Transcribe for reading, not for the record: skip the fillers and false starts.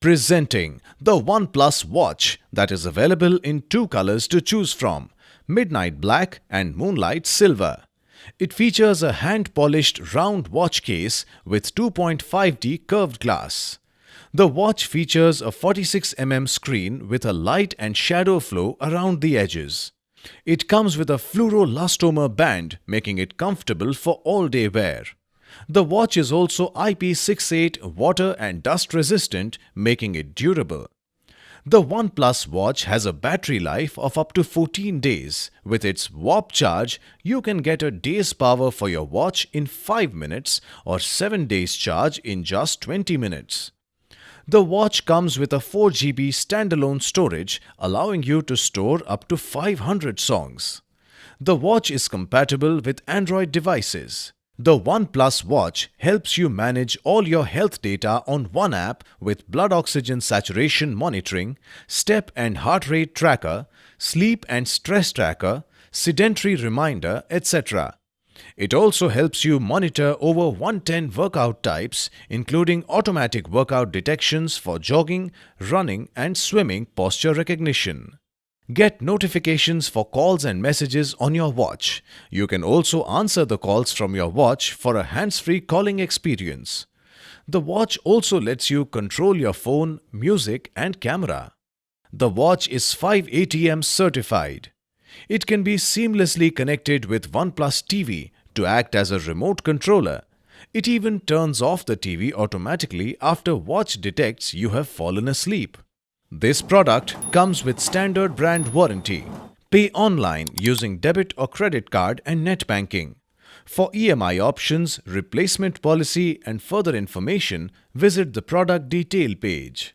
Presenting the OnePlus Watch that is available in two colors to choose from, Midnight Black and Moonlight Silver. It features a hand-polished round watch case with 2.5D curved glass. The watch features a 46 mm screen with a light and shadow flow around the edges. It comes with a fluoroelastomer band, making it comfortable for all-day wear. The watch is also IP68 water and dust resistant, making it durable. The OnePlus Watch has a battery life of up to 14 days. With its warp charge, you can get a day's power for your watch in 5 minutes or 7 days charge in just 20 minutes. The watch comes with a 4GB standalone storage, allowing you to store up to 500 songs. The watch is compatible with Android devices. The OnePlus Watch helps you manage all your health data on one app with blood oxygen saturation monitoring, step and heart rate tracker, sleep and stress tracker, sedentary reminder, etc. It also helps you monitor over 110 workout types, including automatic workout detections for jogging, running, and swimming posture recognition. Get notifications for calls and messages on your watch. You can also answer the calls from your watch for a hands-free calling experience. The watch also lets you control your phone, music, and camera. The watch is 5ATM certified. It can be seamlessly connected with OnePlus TV to act as a remote controller. It even turns off the TV automatically after watch detects you have fallen asleep. This product comes with standard brand warranty. Pay online using debit or credit card and net banking. For EMI options, replacement policy and further information, visit the product detail page.